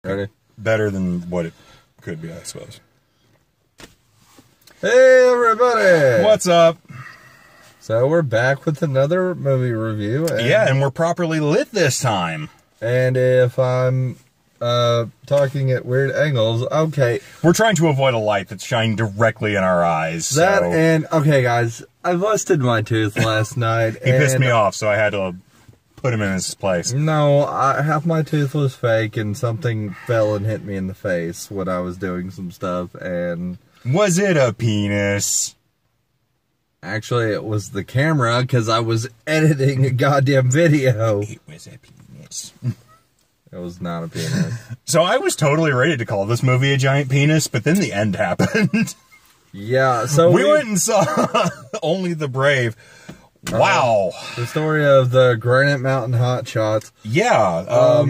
Ready? Better than what it could be, I suppose. Hey, everybody! What's up? So we're back with another movie review. And we're properly lit this time. And if I'm talking at weird angles, okay. We're trying to avoid a light that's shining directly in our eyes. Okay, guys, I busted my tooth last night. He pissed me off, so I had to put him in his place. No, half my tooth was fake, and something fell and hit me in the face when I was doing some stuff, and... Was it a penis? Actually, it was the camera, because I was editing a goddamn video. It was a penis. It was not a penis. So I was totally ready to call this movie a giant penis, but then the end happened. Yeah, so we went and saw Only the Brave. Wow. The story of the Granite Mountain Hotshots. Yeah.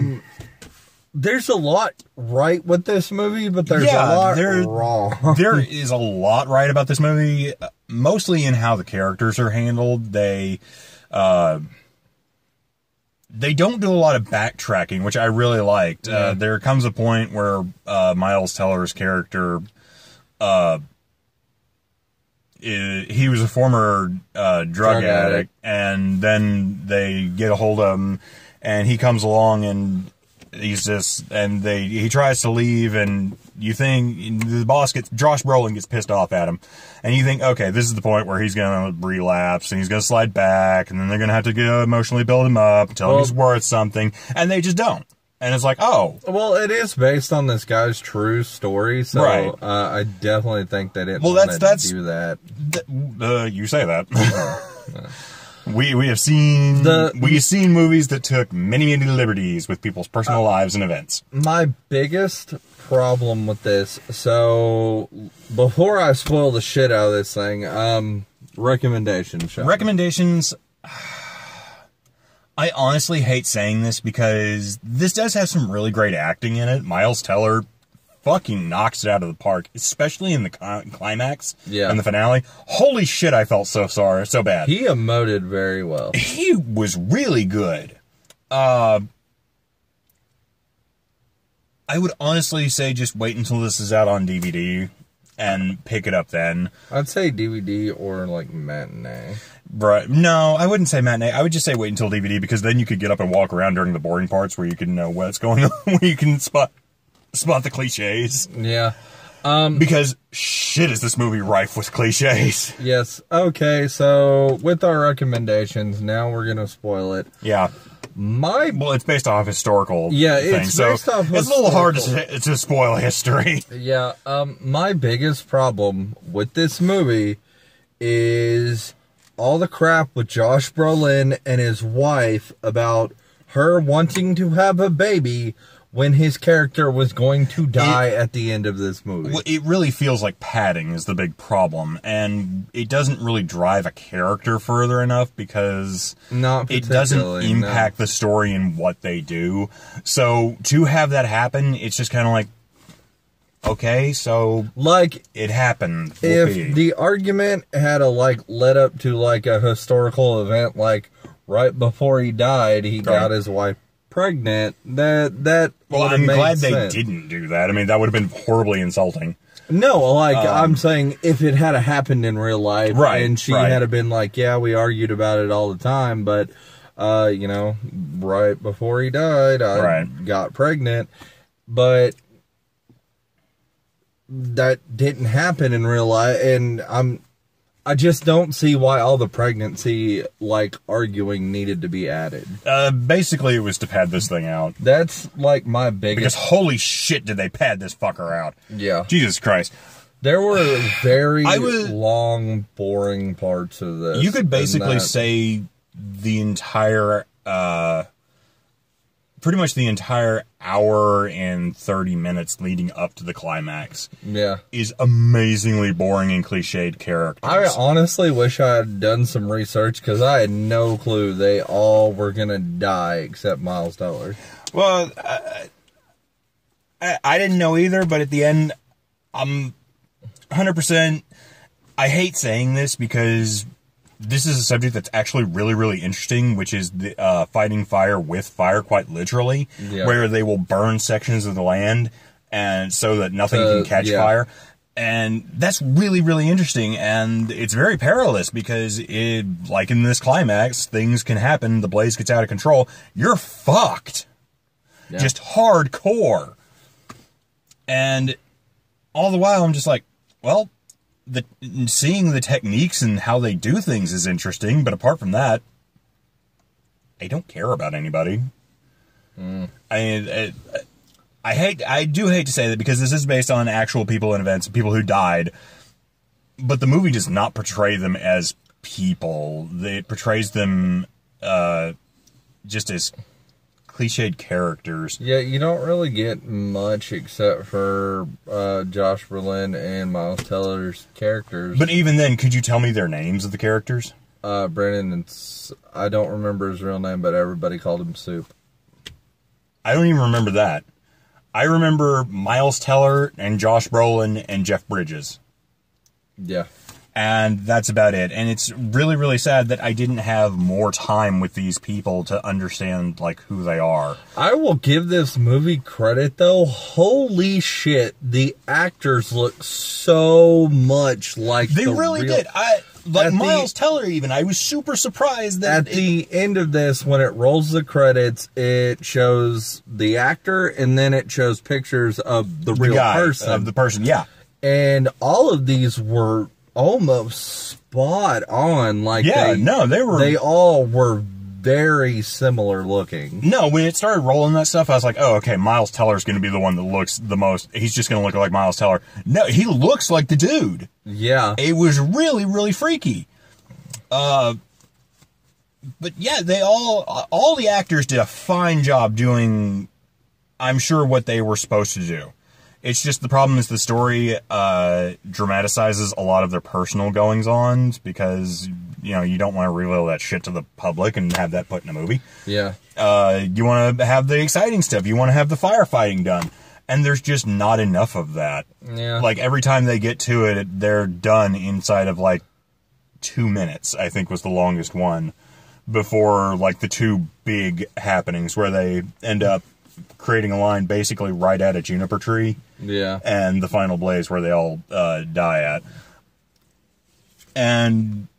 There's a lot right with this movie, but there's a lot wrong. There is a lot right about this movie, mostly in how the characters are handled. They don't do a lot of backtracking, which I really liked. Yeah. There comes a point where Miles Teller's character, he was a former drug addict, and then they get a hold of him, and he comes along, and he tries to leave, and you think the boss Josh Brolin gets pissed off at him, and you think, okay, this is the point where he's gonna relapse, and he's gonna slide back, and then they're gonna have to emotionally build him up, tell him he's worth something, and they just don't. And it's like, oh. Well, it is based on this guy's true story, so right. I definitely think they didn't do that. You say that. We've seen movies that took many liberties with people's personal lives and events. My biggest problem with this, so before I spoil the shit out of this thing, recommendations. Sean. Recommendations. I honestly hate saying this because this does have some really great acting in it. Miles Teller fucking knocks it out of the park, especially in the climax and the finale. Holy shit, I felt so bad. He emoted very well. He was really good. I would honestly say just wait until this is out on DVD and pick it up then. I'd say DVD or like matinee. Right. No, I wouldn't say matinee. I would just say wait until DVD, because then you could get up and walk around during the boring parts where you can know what's going on, where you can spot the cliches. Yeah. Because shit, is this movie rife with cliches. Yes. Okay, so with our recommendations, now we're going to spoil it. Yeah. Well, it's based off historical thing, it's based off it's a little hard to spoil history. Yeah. My biggest problem with this movie is all the crap with Josh Brolin and his wife about her wanting to have a baby when his character was going to die at the end of this movie. Well, it really feels like padding is the big problem, and it doesn't really drive a character further enough because it doesn't impact the story and what they do. So to have that happen, it's just kind of like, okay, so like it happened. If the argument had led up to a historical event, like right before he died, he got his wife pregnant. That well, I'm glad they didn't do that. I mean, that would have been horribly insulting. No, I'm saying if it had happened in real life, right, and she had been like, yeah, we argued about it all the time, but right before he died, I got pregnant, but that didn't happen in real life, and I just don't see why all the pregnancy, arguing needed to be added. Basically, it was to pad this thing out. That's, my biggest... Because holy shit did they pad this fucker out. Yeah. Jesus Christ. There were very long, boring parts of this. You could basically say the entire... pretty much the entire hour and 30 minutes leading up to the climax is amazingly boring and cliched characters. I honestly wish I had done some research, because I had no clue they all were going to die except Miles Teller. Well, I didn't know either, but at the end, I'm 100%... I hate saying this because this is a subject that's actually really, really interesting, which is the, fighting fire with fire, quite literally, where they will burn sections of the land and so that nothing can catch fire. And that's really, really interesting, and it's very perilous because like in this climax, things can happen, the blaze gets out of control, you're fucked. Yeah. Just hardcore. And all the while I'm just like, well, seeing the techniques and how they do things is interesting, but apart from that, I don't care about anybody. I do hate to say that because this is based on actual people and events, people who died, but the movie does not portray them as people. It portrays them just as cliched characters. Yeah, you don't really get much except for Josh Brolin and Miles Teller's characters. But even then, could you tell me their names of the characters? Brennan and I don't remember his real name, but everybody called him Soup. I don't even remember that. I remember Miles Teller and Josh Brolin and Jeff Bridges. Yeah. And that's about it. And it's really, really sad that I didn't have more time with these people to understand, like, who they are. I will give this movie credit, though. Holy shit, the actors look so much like they really did. Like Miles Teller, even. I was super surprised that... At the end of this, when it rolls the credits, it shows the actor, and then it shows pictures of the real person. Of the person, yeah. And all of these were almost spot on. Like, they all were very similar looking. No, when it started rolling that stuff, I was like, oh, okay, Miles Teller's going to be the one that looks the most. He's just going to look like Miles Teller. No, he looks like the dude. Yeah. It was really, really freaky. But yeah, all the actors did a fine job doing, I'm sure, what they were supposed to do. It's just the problem is the story dramatizes a lot of their personal goings-ons because, you know, you don't want to reveal that shit to the public and have that put in a movie. Yeah. You want to have the exciting stuff. You want to have the firefighting done. And there's just not enough of that. Yeah. Like, every time they get to it, they're done inside of, like, 2 minutes, I think was the longest one, before, like, the two big happenings where they end up creating a line basically right at a juniper tree. Yeah. And the final blaze where they all die at. And,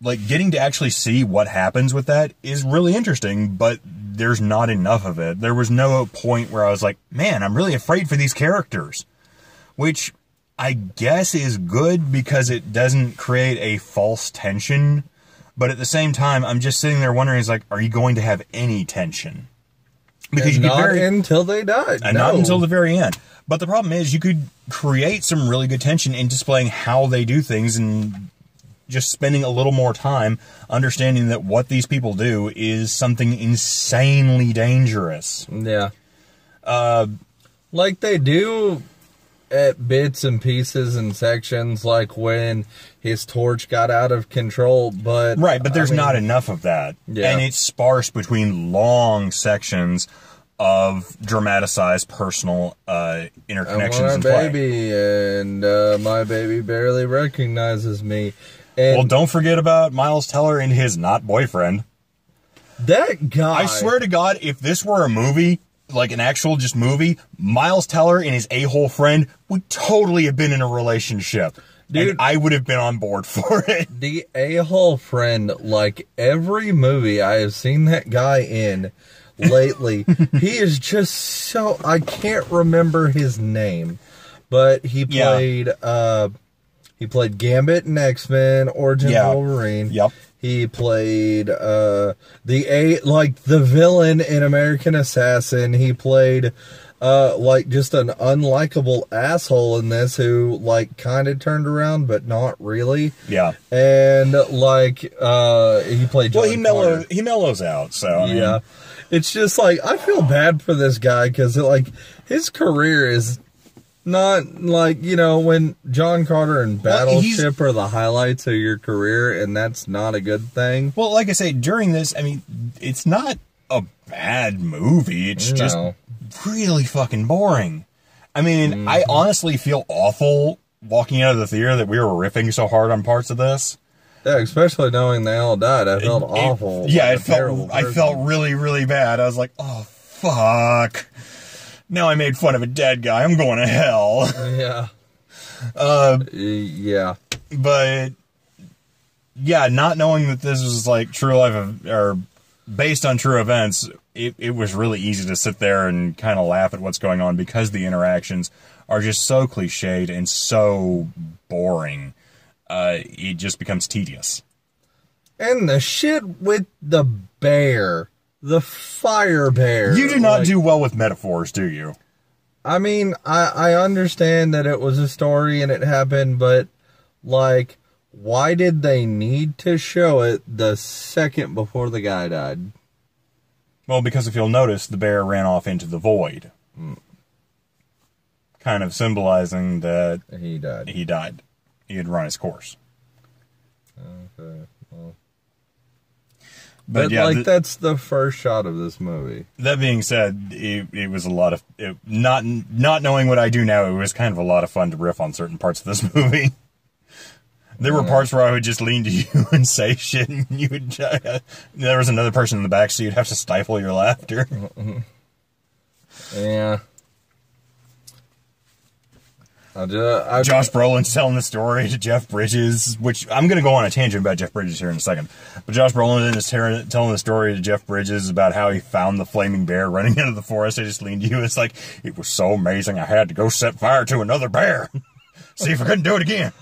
like, getting to actually see what happens with that is really interesting, but there's not enough of it. There was no point where I was like, man, I'm really afraid for these characters. Which I guess is good because it doesn't create a false tension. But at the same time, I'm just sitting there wondering, like, are you going to have any tension? Because you not until they died. And not until the very end. But the problem is you could create some really good tension in displaying how they do things and just spending a little more time understanding that what these people do is something insanely dangerous. Yeah. Like they do at bits and pieces and sections, like when his torch got out of control, but... Right, but there's not enough of that. Yeah. And it's sparse between long sections of dramatized personal interconnections and play. Baby, and my baby barely recognizes me. And well, don't forget about Miles Teller and his not boyfriend. That guy... I swear to God, if this were a movie, like an actual just movie, Miles Teller and his a-hole friend would totally have been in a relationship. Dude, and I would have been on board for it. The a-hole friend, like every movie I have seen that guy in lately, he is just so... I can't remember his name, but he played... He played Gambit in X-Men, Origins Wolverine. Yep. He played the villain in American Assassin. He played like just an unlikable asshole in this who like kind of turned around but not really. Yeah. And like he played John Carter. He mellows out, so I mean. It's just like I feel bad for this guy cuz like his career is not like, you know, when John Carter and Battleship are the highlights of your career, and that's not a good thing. Well, like I say, during this, I mean, it's not a bad movie. It's just really fucking boring. I mean, I honestly feel awful walking out of the theater that we were riffing so hard on parts of this. Yeah, especially knowing they all died. I felt awful. Yeah, Like I felt really, really bad. I was like, oh, fuck. Now I made fun of a dead guy. I'm going to hell. Yeah. Yeah. But, yeah, not knowing that this was, like, true life, or based on true events, it was really easy to sit there and kind of laugh at what's going on because the interactions are just so cliched and so boring. It just becomes tedious. And the shit with the bear. The fire bear. You do not do well with metaphors, do you? I mean, I understand that it was a story and it happened, but, like, why did they need to show it the second before the guy died? Well, because if you'll notice, the bear ran off into the void. Kind of symbolizing that He died. he died. He had run his course. Okay. Well. But yeah, like, that's the first shot of this movie. that being said, it was a lot of... not knowing what I do now, it was kind of a lot of fun to riff on certain parts of this movie. There were parts where I would just lean to you and say shit, and you would... there was another person in the back, so you'd have to stifle your laughter. Yeah. Josh Brolin's telling the story to Jeff Bridges, which I'm going to go on a tangent about Jeff Bridges here in a second. But Josh Brolin is telling the story to Jeff Bridges about how he found the flaming bear running into the forest. I just leaned to you. It's like, it was so amazing I had to go set fire to another bear. See if I couldn't do it again.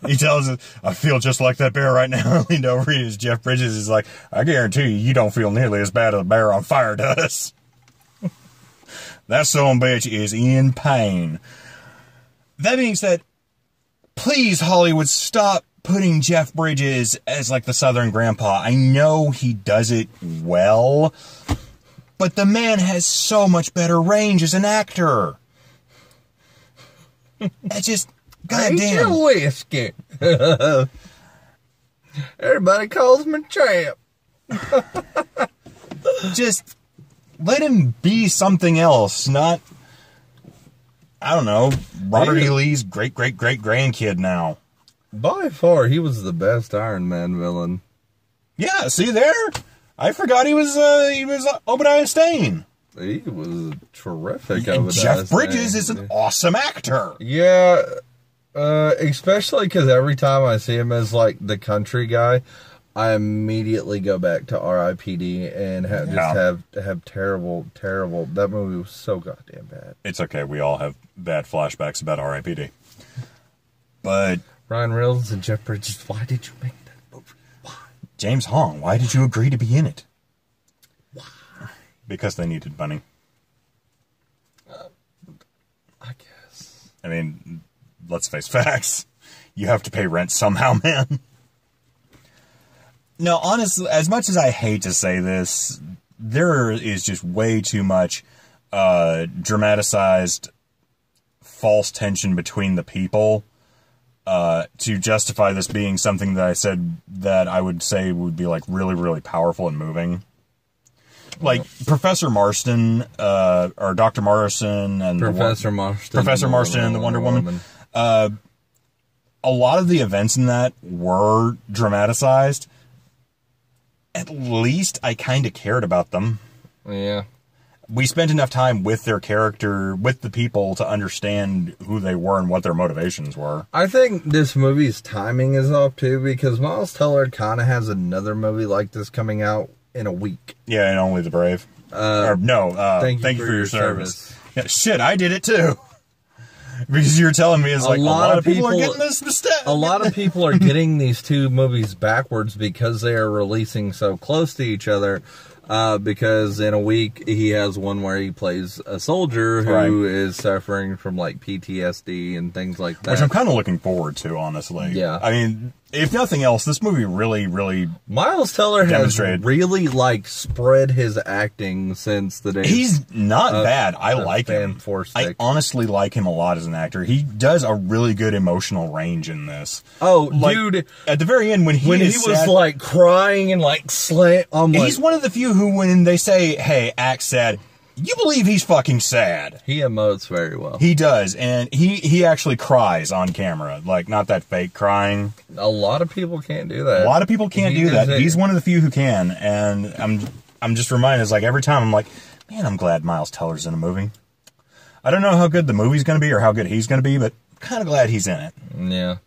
He tells us, I feel just like that bear right now. I leaned over to Jeff Bridges is like, I guarantee you don't feel nearly as bad as a bear on fire does. That son of a bitch is in pain. That being said, please, Hollywood, stop putting Jeff Bridges as, like, the Southern grandpa. I know he does it well, but the man has so much better range as an actor. That's just, goddamn. Your whiskey. Everybody calls me Champ. Just let him be something else, not... I don't know, Robert E. Lee's great-great-great-grandkid now. By far, he was the best Iron Man villain. Yeah, see there? I forgot he was Obadiah Stane. He was terrific. And Jeff Bridges is an awesome actor. Yeah, especially because every time I see him as, like, the country guy, I immediately go back to R.I.P.D. and have terrible. That movie was so goddamn bad. It's okay. We all have bad flashbacks about R.I.P.D. But Ryan Reynolds and Jeff Bridges, why did you make that movie? Why? James Hong, why did you agree to be in it? Why? Because they needed money. I guess. I mean, let's face facts. You have to pay rent somehow, man. No, honestly, as much as I hate to say this, there is just way too much dramatized false tension between the people to justify this being something that I said that I would say would be, like, really, really powerful and moving. Like, Professor Marston, or Dr. Marston and Professor Marston and the Wonder Woman. A lot of the events in that were dramatized. At least I kind of cared about them. Yeah. We spent enough time with their character, with the people, to understand who they were and what their motivations were. I think this movie's timing is off, too, because Miles Teller kind of has another movie like this coming out in a week. Yeah, and Only the Brave. Thank you for your service. Yeah, shit, I did it, too. Because you were telling me, it's like, a lot of people are getting this mistake. A lot of people are getting these two movies backwards because they are releasing so close to each other. Because in a week, he has one where he plays a soldier who is suffering from, like, PTSD and things like that. Which I'm kind of looking forward to, honestly. Yeah. I mean, if nothing else, this movie really, really... Miles Teller has really, like, spread his acting since the days. He's not bad. I like him. I honestly like him a lot as an actor. He does a really good emotional range in this. Oh, like, dude. At the very end, when he was, like, crying and, like, he's one of the few who, when they say, hey, act sad, you believe he's fucking sad. He emotes very well. He does, and he actually cries on camera, like not that fake crying. A lot of people can't do that. A lot of people can't do that. He's one of the few who can, and I'm just reminded, it's like every time I'm like, man, I'm glad Miles Teller's in a movie. I don't know how good the movie's going to be or how good he's going to be, but I'm kind of glad he's in it. Yeah.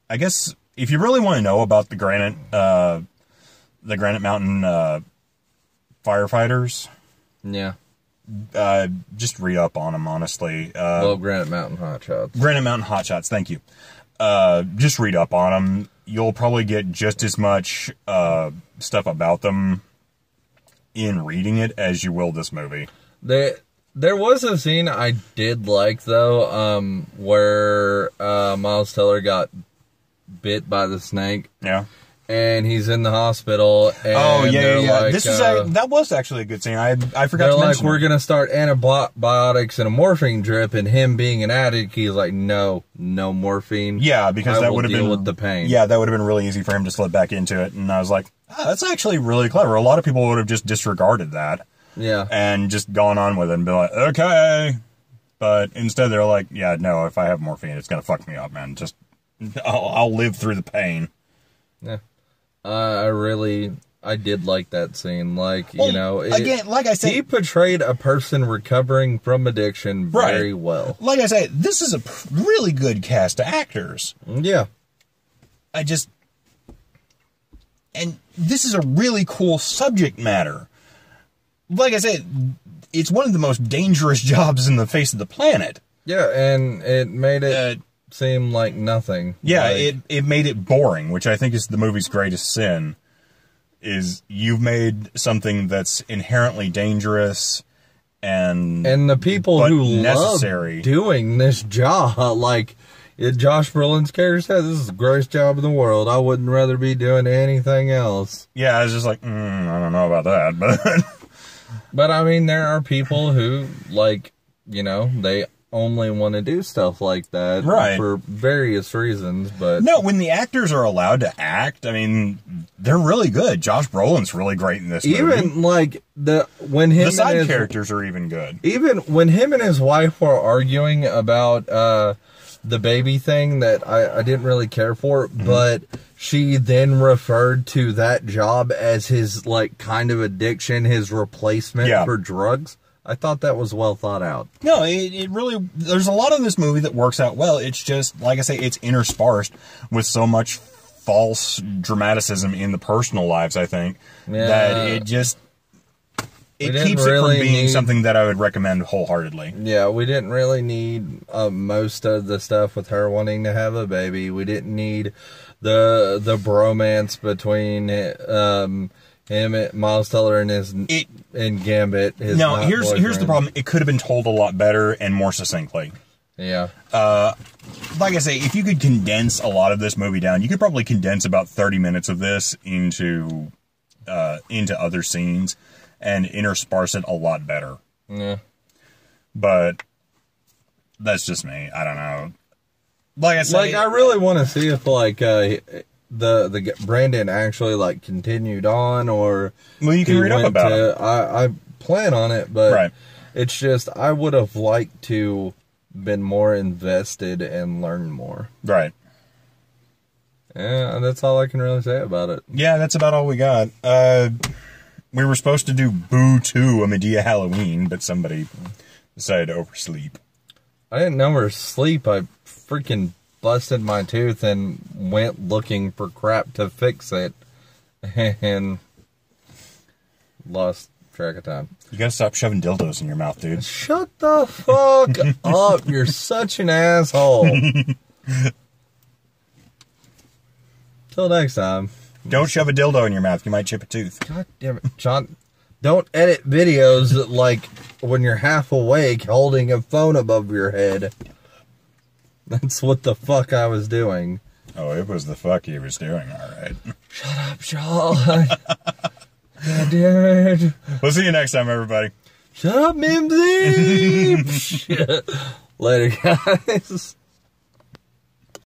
I guess if you really want to know about the Granite Mountain firefighters, yeah, just read up on them, honestly. well, Granite Mountain Hotshots. Granite Mountain Hotshots, thank you. Just read up on them. You'll probably get just as much stuff about them in reading it as you will this movie. There was a scene I did like, though, where Miles Teller got bit by the snake. Yeah. And he's in the hospital. And oh, yeah. like, That was actually a good scene. I forgot to mention. They're like, we're going to start antibiotics and a morphine drip, and him being an addict, he's like, no morphine. Yeah, because that would have been with the pain. Yeah, that would have been really easy for him to slip back into it. And I was like, that's actually really clever. A lot of people would have just disregarded that. Yeah. And just gone on with it and be like, okay. But instead they're like, yeah, no, if I have morphine, it's going to fuck me up, man. Just, I'll live through the pain. Yeah. I did like that scene. Like, well, you know, again, like I said, he portrayed a person recovering from addiction very well. Like I say, this is a really good cast of actors. Yeah. And this is a really cool subject matter. Like I said, it's one of the most dangerous jobs in the face of the planet. Yeah, and it made it seem like nothing. Yeah, like, it made it boring, which I think is the movie's greatest sin, is you've made something that's inherently dangerous and the people who necessary. love doing this job, like Josh Brolin's character said, this is the greatest job in the world. I wouldn't rather be doing anything else. Yeah, I was just like, I don't know about that, but... But, I mean, there are people who, like, you know, they only want to do stuff like that for various reasons, but... No, when the actors are allowed to act, I mean, they're really good. Josh Brolin's really great in this movie. Even, like, the side characters are even good. Even when him and his wife were arguing about the baby thing that I didn't really care for, but she then referred to that job as his, like, kind of addiction, his replacement for drugs. I thought that was well thought out. No, it really... There's a lot of this movie that works out well. It's just, like I say, it's interspersed with so much false dramaticism in the personal lives, I think, that it just... It keeps it from being something that I would recommend wholeheartedly. Yeah, we didn't really need most of the stuff with her wanting to have a baby. We didn't need the bromance between him, Miles Teller, and and Gambit. Here's the problem. It could have been told a lot better and more succinctly. Yeah. Like I say, if you could condense a lot of this movie down, you could probably condense about 30 minutes of this into other scenes and intersperse it a lot better. Yeah. But that's just me. I don't know. Like I say, I really want to see if the Brandon actually like continued on, or well, you can read up about it. I plan on it, but it's just I would have liked to been more invested and learn more. Right. Yeah, that's all I can really say about it. Yeah, that's about all we got. We were supposed to do Boo 2, a Medea Halloween, but somebody decided to oversleep. I didn't oversleep. I freaking busted my tooth and went looking for crap to fix it and lost track of time. You gotta stop shoving dildos in your mouth, dude. Shut the fuck up. You're such an asshole. Till next time. Don't shove a dildo in your mouth. You might chip a tooth. God damn it, John. Don't edit videos that, like, when you're half awake holding a phone above your head. That's what the fuck I was doing. Oh, it was the fuck he was doing, alright. Shut up, Sean. God damn it. We'll see you next time, everybody. Shut up, Mimsy. Later, guys.